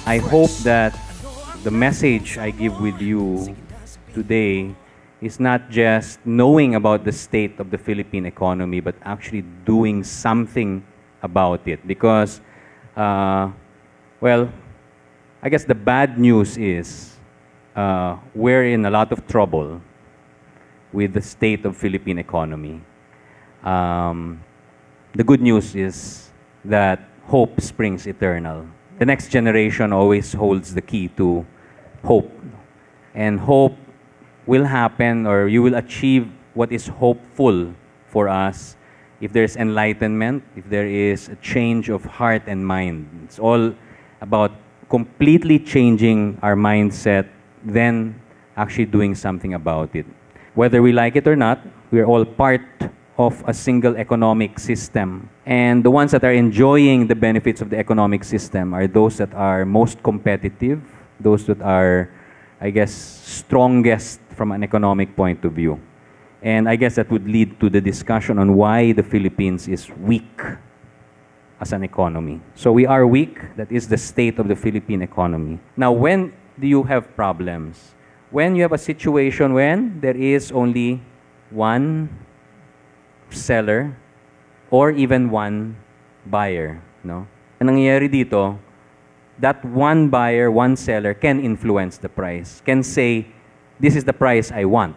I hope that the message I give with you today is not just knowing about the state of the Philippine economy, but actually doing something about it. Because, well, I guess the bad news is we're in a lot of trouble with the state of Philippine economy. The good news is that hope springs eternal. The next generation always holds the key to hope. And hope will happen, or you will achieve what is hopeful for us if there's enlightenment, if there is a change of heart and mind. It's all about completely changing our mindset, then actually doing something about it. Whether we like it or not, we're all part of a single economic system. And the ones that are enjoying the benefits of the economic system are those that are most competitive, those that are, I guess, strongest from an economic point of view. And I guess that would lead to the discussion on why the Philippines is weak as an economy. So we are weak. That is the state of the Philippine economy. Now, when do you have problems? When you have a situation when there is only one seller or even one buyer, no? Ang nangyayari dito, that one buyer, one seller can influence the price, can say, this is the price I want.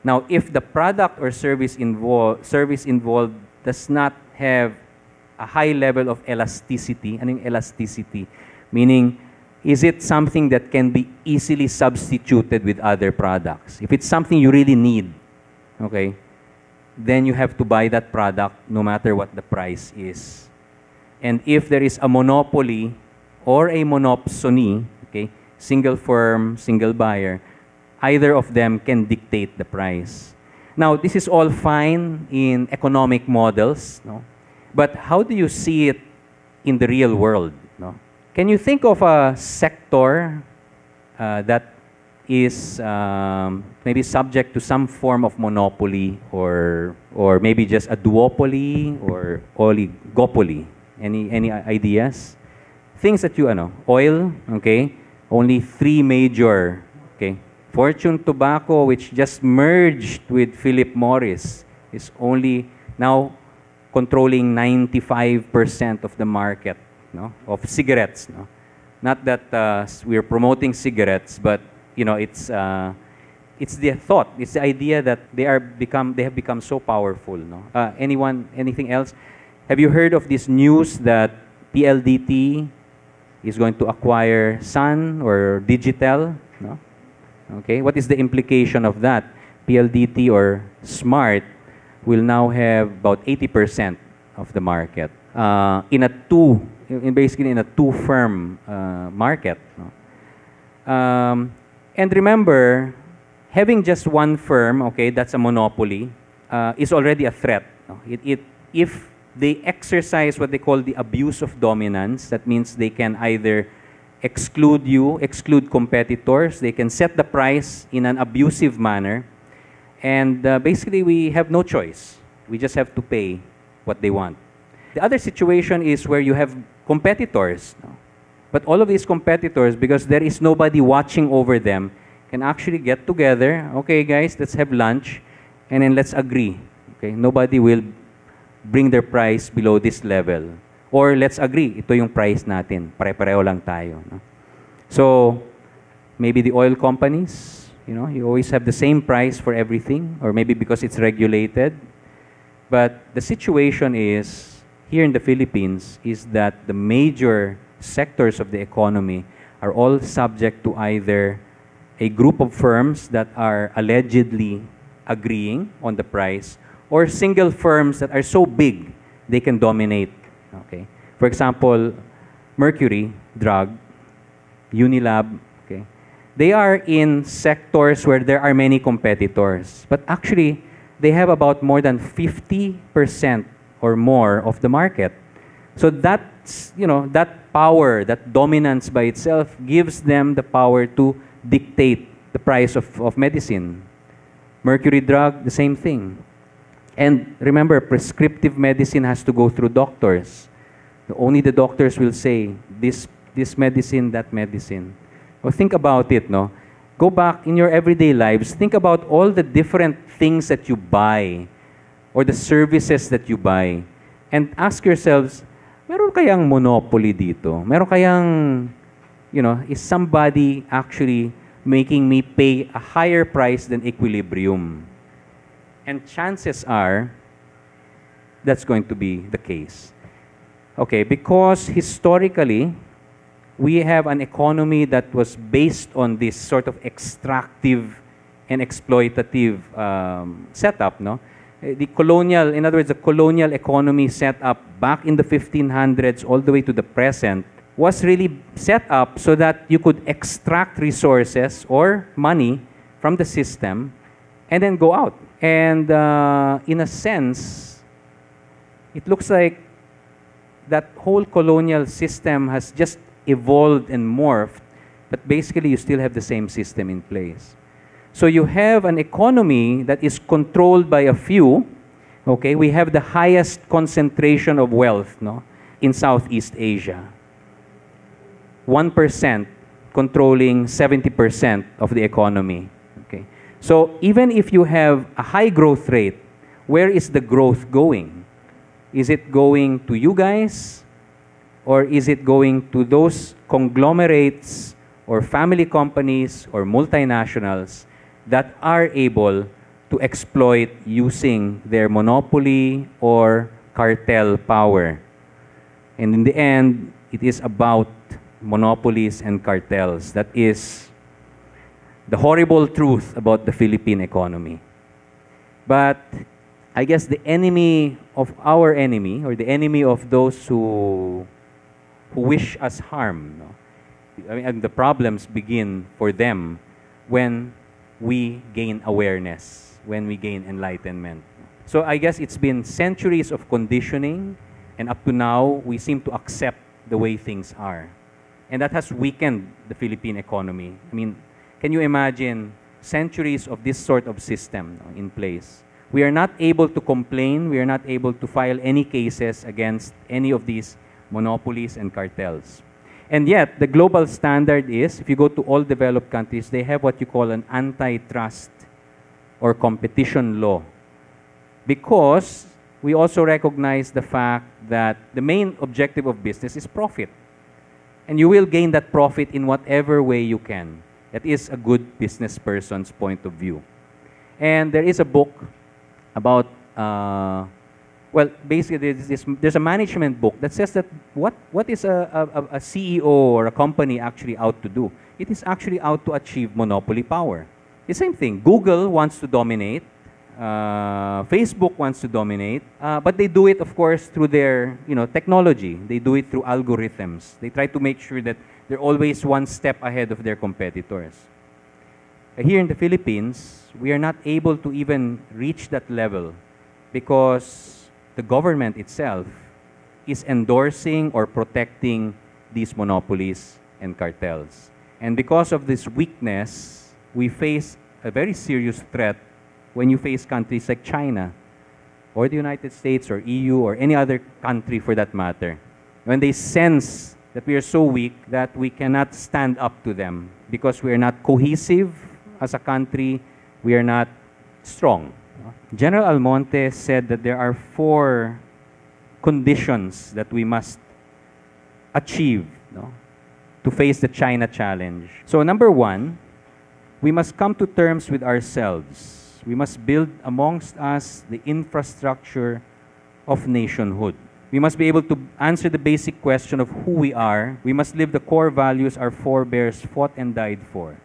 Now, if the product or service involved does not have a high level of elasticity, anong elasticity? Meaning, is it something that can be easily substituted with other products? If it's something you really need, okay, then you have to buy that product no matter what the price is. And if there is a monopoly or a monopsony, okay, single firm, single buyer, either of them can dictate the price. Now, this is all fine in economic models, no? But how do you see it in the real world, no? Can you think of a sector that is maybe subject to some form of monopoly, or maybe just a duopoly or oligopoly? Any ideas? Things that you oil, okay? Only 3 major, okay? Fortune Tobacco, which just merged with Philip Morris, is only now controlling 95% of the market, no, of cigarettes. No? Not that we're promoting cigarettes, but it's the thought, it's the idea that they have become so powerful. No? Anything else? Have you heard of this news that PLDT is going to acquire Sun or Digital? No? Okay, what is the implication of that? PLDT or Smart will now have about 80% of the market basically in a two-firm market. No? And remember, having just one firm, okay, that's a monopoly, is already a threat. No? If they exercise what they call the abuse of dominance, that means they can either exclude competitors, they can set the price in an abusive manner, and basically we have no choice. We just have to pay what they want. The other situation is where you have competitors. No? But all of these competitors, because there is nobody watching over them, can actually get together. Okay, guys, let's have lunch, and then let's agree. Okay, nobody will bring their price below this level. Or let's agree, ito yung price natin. Pare-pareho lang tayo. No? So, maybe the oil companies, you always have the same price for everything, or maybe because it's regulated. But the situation is, here in the Philippines, is that the major sectors of the economy are all subject to either a group of firms that are allegedly agreeing on the price, or single firms that are so big they can dominate. Okay. For example, Mercury Drug, Unilab, okay, they are in sectors where there are many competitors, but actually they have about more than 50% or more of the market. So that's, that power, that dominance by itself gives them the power to dictate the price of medicine. Mercury Drug, the same thing. And remember, prescriptive medicine has to go through doctors. Only the doctors will say, this this medicine, that medicine. Well, think about it, no? Go back in your everyday lives, think about all the different things that you buy or the services that you buy. And ask yourselves, meron kayang monopoly dito? Meron kayang, is somebody actually making me pay a higher price than equilibrium? And chances are, that's going to be the case. Okay, because historically, we have an economy that was based on this sort of extractive and exploitative setup, no? The colonial, in other words, the colonial economy set up back in the 1500s all the way to the present was really set up so that you could extract resources or money from the system and then go out. And in a sense, it looks like that whole colonial system has just evolved and morphed, but basically you still have the same system in place. So you have an economy that is controlled by a few. Okay, we have the highest concentration of wealth, no, in Southeast Asia. 1% controlling 70% of the economy. Okay, so even if you have a high growth rate, where is the growth going? Is it going to you guys? Or is it going to those conglomerates or family companies or multinationals that are able to exploit using their monopoly or cartel power? And in the end, it is about monopolies and cartels. That is the horrible truth about the Philippine economy. But I guess the enemy of our enemy, or the enemy of those who wish us harm, no? I mean, and the problems begin for them when we gain awareness, when we gain enlightenment. So I guess it's been centuries of conditioning, and up to now, we seem to accept the way things are. And that has weakened the Philippine economy. I mean, can you imagine centuries of this sort of system, no, in place? We are not able to complain, we are not able to file any cases against any of these monopolies and cartels. And yet, the global standard is, if you go to all developed countries, they have what you call an antitrust or competition law. Because we also recognize the fact that the main objective of business is profit. And you will gain that profit in whatever way you can. That is a good business person's point of view. And there is a book about well, basically, there's a management book that says that what is a CEO or a company actually out to do? It is actually out to achieve monopoly power. The same thing. Google wants to dominate. Facebook wants to dominate. But they do it, of course, through their technology. They do it through algorithms. They try to make sure that they're always one step ahead of their competitors. Here in the Philippines, we are not able to even reach that level because the government itself is endorsing or protecting these monopolies and cartels. And because of this weakness, we face a very serious threat when you face countries like China or the United States or EU or any other country for that matter. When they sense that we are so weak that we cannot stand up to them because we are not cohesive as a country, we are not strong. General Almonte said that there are 4 conditions that we must achieve, to face the China challenge. So number 1, we must come to terms with ourselves. We must build amongst us the infrastructure of nationhood. We must be able to answer the basic question of who we are. We must live the core values our forebears fought and died for: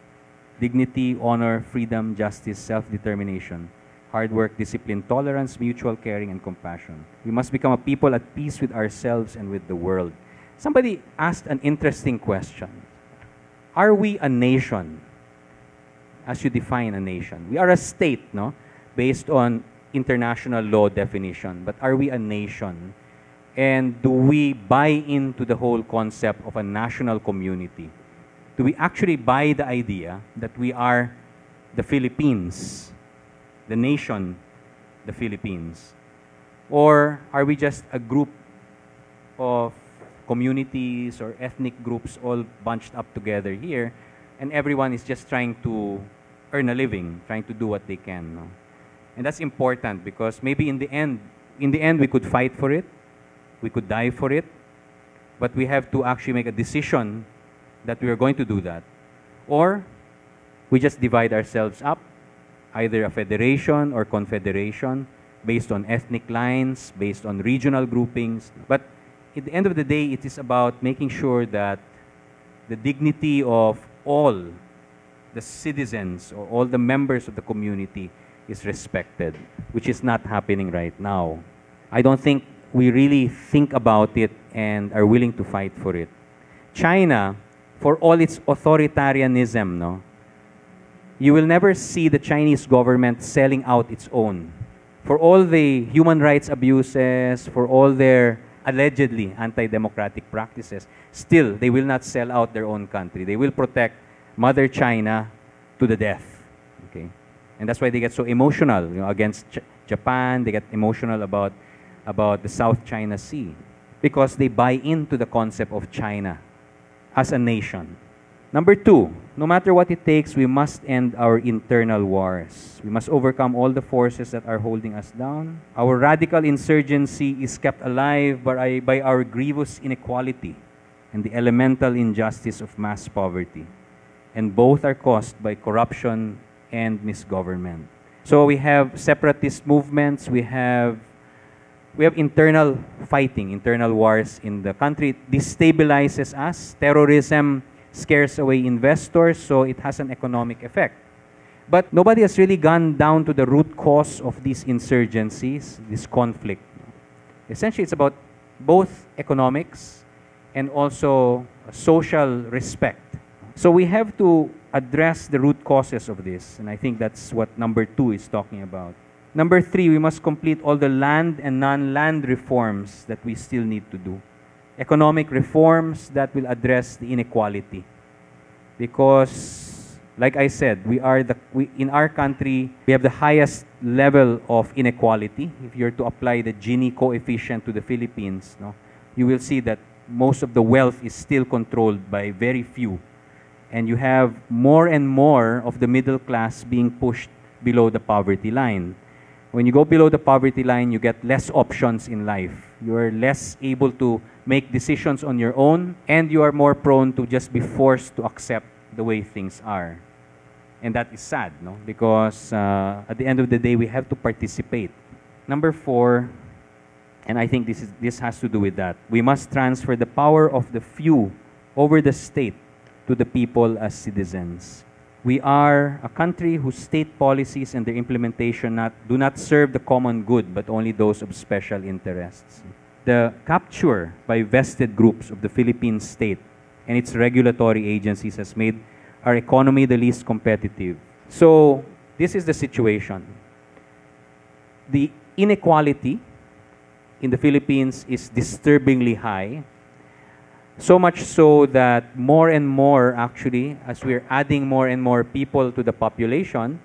dignity, honor, freedom, justice, self-determination, hard work, discipline, tolerance, mutual caring, and compassion. We must become a people at peace with ourselves and with the world. Somebody asked an interesting question. Are we a nation? As you define a nation. We are a state, based on international law definition. But are we a nation? And do we buy into the whole concept of a national community? Do we actually buy the idea that we are the Philippines, the nation, the Philippines? Or are we just a group of communities or ethnic groups all bunched up together here, and everyone is just trying to earn a living, trying to do what they can. No? And that's important because maybe in the end, we could fight for it, we could die for it, but we have to actually make a decision that we are going to do that. Or we just divide ourselves up, either a federation or confederation, based on ethnic lines, based on regional groupings. But at the end of the day, it is about making sure that the dignity of all the citizens or all the members of the community is respected, which is not happening right now. I don't think we really think about it and are willing to fight for it. China, for all its authoritarianism, no, you will never see the Chinese government selling out its own. For all the human rights abuses, for all their allegedly anti-democratic practices, still, they will not sell out their own country. They will protect Mother China to the death. Okay? And that's why they get so emotional, you know, against Japan. They get emotional about the South China Sea because they buy into the concept of China as a nation. Number two, no matter what it takes, we must end our internal wars. We must overcome all the forces that are holding us down. Our radical insurgency is kept alive by our grievous inequality and the elemental injustice of mass poverty. And both are caused by corruption and misgovernment. So we have separatist movements, we have internal fighting, internal wars in the country. It destabilizes us. Terrorism scares away investors, so it has an economic effect. But nobody has really gone down to the root cause of these insurgencies, this conflict. Essentially, it's about both economics and also social respect. So we have to address the root causes of this, and I think that's what number 2 is talking about. Number 3, we must complete all the land and non-land reforms that we still need to do. Economic reforms that will address the inequality. Because, like I said, in our country, we have the highest level of inequality. If you're to apply the Gini coefficient to the Philippines, no, you will see that most of the wealth is still controlled by very few. And you have more and more of the middle class being pushed below the poverty line. When you go below the poverty line, you get less options in life. You are less able to make decisions on your own, and you are more prone to just be forced to accept the way things are. And that is sad, no? Because at the end of the day, we have to participate. Number 4, and I think this has to do with that, we must transfer the power of the few over the state to the people as citizens. We are a country whose state policies and their implementation do not serve the common good, but only those of special interests. The capture by vested groups of the Philippine state and its regulatory agencies has made our economy the least competitive. So, this is the situation. The inequality in the Philippines is disturbingly high. So much so that more and more, actually, as we're adding more and more people to the population,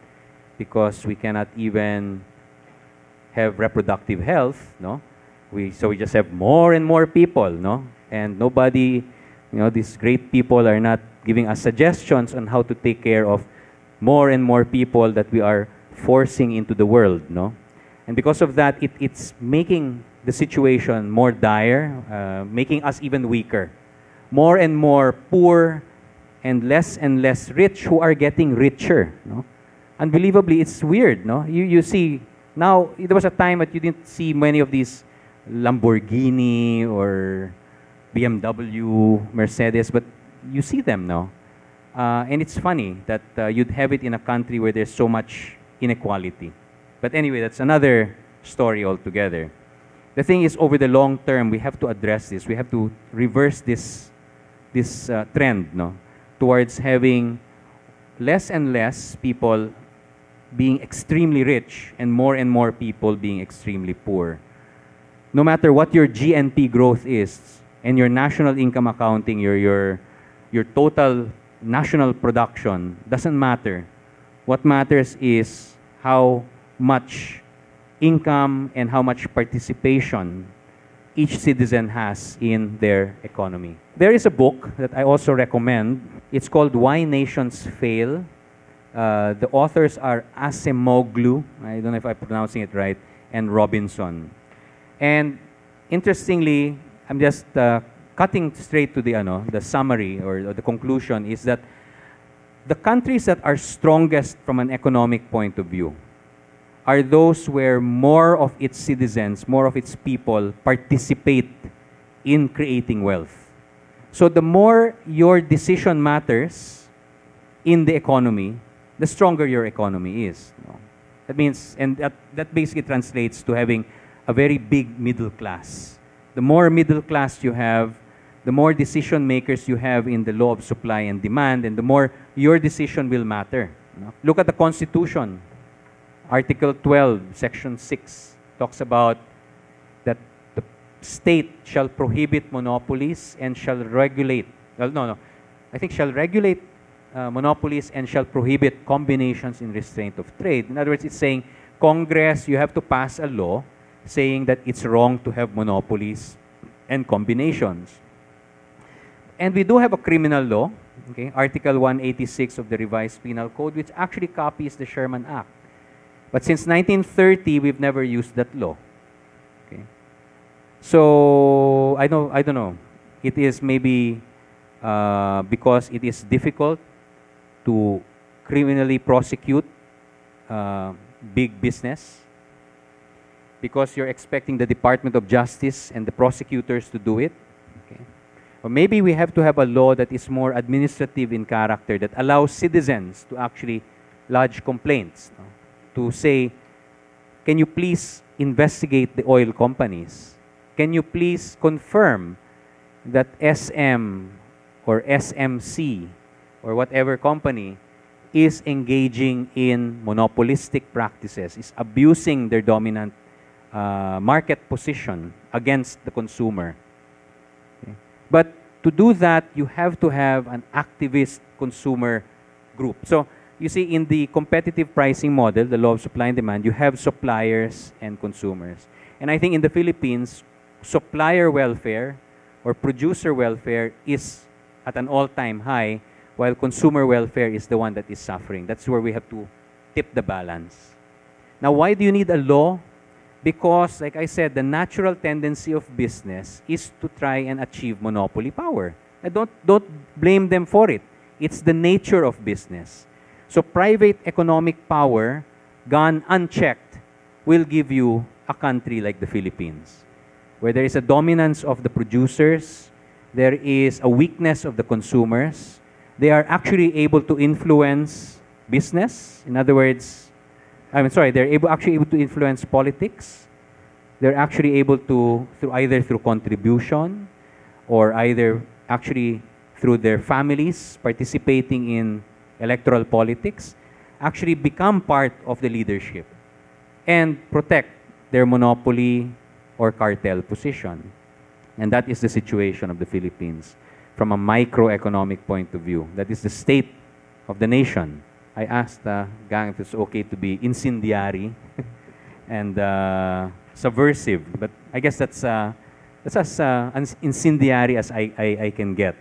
because we cannot even have reproductive health, no? So we just have more and more people, no? And nobody, these great people are not giving us suggestions on how to take care of more and more people that we are forcing into the world, no? And because of that, it's making the situation more dire, making us even weaker. More and more poor and less rich who are getting richer. No? Unbelievably, it's weird. No? You see, now, there was a time that you didn't see many of these Lamborghini or BMW, Mercedes, but you see them now. And it's funny that you'd have it in a country where there's so much inequality. But anyway, that's another story altogether. The thing is, over the long term, we have to address this. We have to reverse this trend, no, towards having less and less people being extremely rich and more people being extremely poor. No matter what your GNP growth is and your national income accounting, your total national production, doesn't matter. What matters is how much income and how much participation each citizen has in their economy. There is a book that I also recommend. It's called Why Nations Fail. The authors are Acemoglu, I don't know if I'm pronouncing it right, and Robinson. And interestingly, I'm just cutting straight to the summary or the conclusion is that the countries that are strongest from an economic point of view are those where more of its citizens, more of its people participate in creating wealth. So the more your decision matters in the economy, the stronger your economy is. That means, and that basically translates to having a very big middle class. The more middle class you have, the more decision makers you have in the law of supply and demand, and the more your decision will matter. Look at the Constitution. Article 12, Section 6 talks about that the state shall prohibit monopolies and shall regulate, I think shall regulate monopolies and shall prohibit combinations in restraint of trade. In other words, it's saying, Congress, you have to pass a law saying that it's wrong to have monopolies and combinations. And we do have a criminal law, okay, Article 186 of the Revised Penal Code, which actually copies the Sherman Act. But since 1930, we've never used that law. Okay. So I don't know. It is maybe because it is difficult to criminally prosecute big business, because you're expecting the Department of Justice and the prosecutors to do it. Okay. Or maybe we have to have a law that is more administrative in character, that allows citizens to actually lodge complaints, to say, can you please investigate the oil companies? Can you please confirm that SM or SMC or whatever company is engaging in monopolistic practices, is abusing their dominant market position against the consumer? Okay. But to do that, you have to have an activist consumer group. So you see, in the competitive pricing model, the law of supply and demand, you have suppliers and consumers. And I think in the Philippines, supplier welfare or producer welfare is at an all-time high, while consumer welfare is the one that is suffering. That's where we have to tip the balance. Now, why do you need a law? Because, like I said, the natural tendency of business is to try and achieve monopoly power. And don't blame them for it. It's the nature of business. So private economic power, gone unchecked, will give you a country like the Philippines, where there is a dominance of the producers, there is a weakness of the consumers. They are actually able to influence business. In other words, they're actually able to influence politics. They're actually able to, either through contribution or either actually through their families participating in electoral politics, actually become part of the leadership and protect their monopoly or cartel position. And that is the situation of the Philippines from a microeconomic point of view. That is the state of the nation. I asked the gang if it's okay to be incendiary and subversive, but I guess that's as incendiary as I can get.